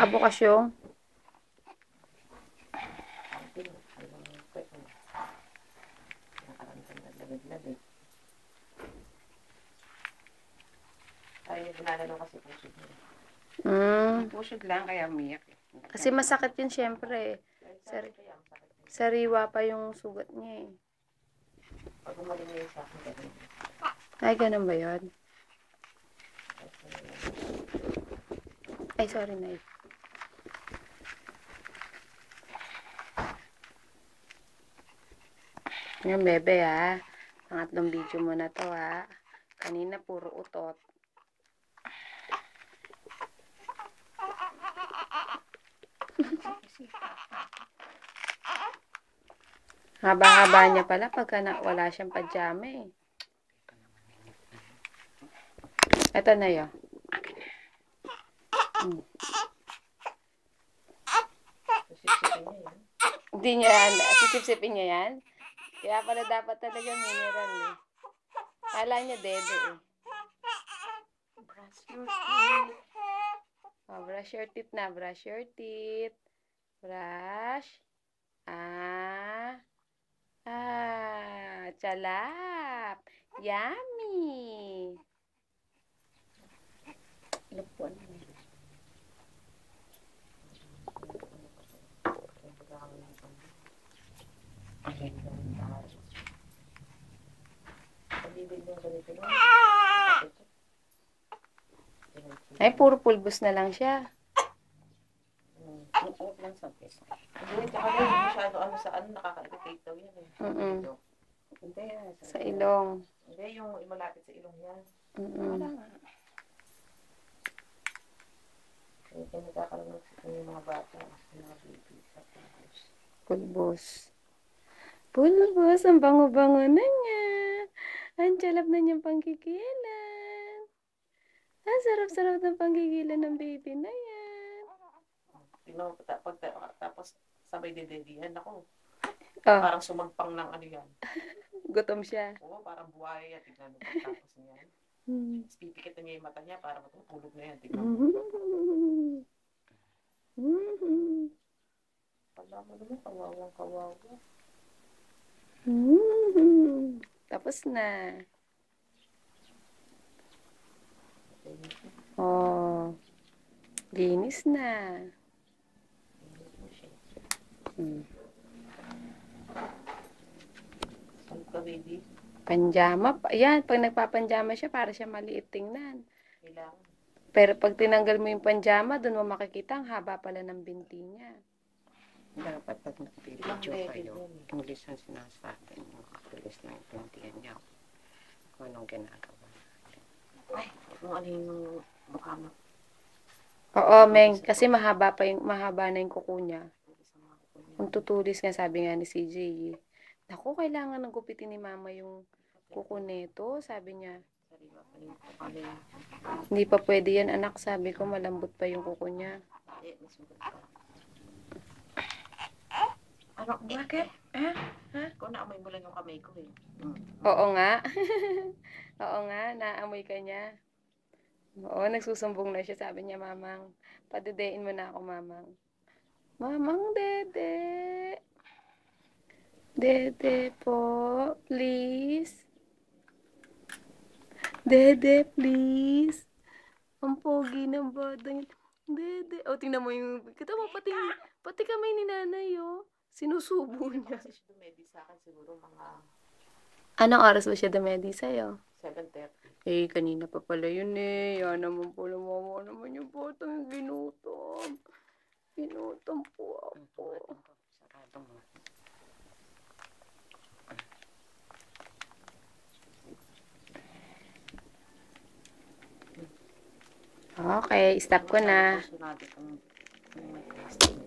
Nakabukas yung Ay, binalalo kasi pusod niya. Pusod lang, kaya umiyak. Kasi masakit yun syempre. Sariwa pa yung sugat niya eh. Pag umaling niya sa akin, ganun. Ay, ganun ba yun? Ay, sorry na. Yung bebe ha. Pangatlong video mo na to ha. Kanina puro utot. Haba-haba niya pala pagka wala siyang pajama eh. Ito na yun. Hindi niya yan. Sisip-sipin niya yan. Kaya pala dapat talaga mineral eh. Kala niya dede eh. Brush your teeth. Oh, brush your teeth na. Brush your teeth. Brush. Chalap. Yummy. Lupuan mo. Ay, puro pulbos na lang siya. Huwag lang sa pesa. Hindi, masyado sa nakaka-irritate daw yan eh. Hindi, sa ilong. Hindi, yung malapit sa ilong yan. Wala nga. Kaya nagkakaroon yung mga bata, mga baby, sa pulbos. Pulbos. Pulbos, ang bango-bango na niya. Ang chalap na niyang pangkikilan. Ang sarap-sarap ng pangkikilan ng baby na yan. Tingnan mo, tapos sabay dededihan ako. Oh. Parang sumagpang ng ano yan. Gutom siya. Oo, parang buhay yan. Tignan mo, tapos niyan. Tapos pipikit na niya yung mata niya para matutulog na yan. Tignan mo. Pala mo naman, kawawa. Tapos na. Oh. Linis na. Saan ka, baby? Panjama. Yan, pag nagpapanjama siya, para siya maliit tingnan. Kailangan. Pero pag tinanggal mo yung panjama, doon mo makikita ang haba pala ng binti niya. Dapat pag nag-video kayo, English ang sinasabi mo. English na yung pintiyan niya. Kung anong ginagawa. Ay, kung ano yung mukha mo. Oo, Meng. Kasi mahaba na yung kuko niya. Kung tutulis nga, sabi nga ni CJ. Naku, kailangan ng gupitin ni mama yung kuko nito. Sabi niya. Hindi pa pwede yan, anak. Sabi ko, malambot pa yung kuko niya. Ano, bakit? Kung naamoy mo lang yung kamay ko eh. Oo nga. Oo nga, naamoy ka niya. Oo, nagsusumbong na siya. Sabi niya, mamang, padedein mo na ako, mamang. Mamang, dede. Dede po, please. Dede, please. Ang pogi ng batang. Dede. O, tingnan mo yung, kita mo, pati kamay ni nanay, oh. Sinusubo niya. Kasi siya dumedi sa akin siguro mga... Anong oras ba siya dumedi sa'yo? 7:30. Eh, kanina pa pala yun eh. Yan naman pala, mama naman yung batang ginutom. Ginutom po ako. Sarado mo. Okay, stop ko na. Sunado kung may testing.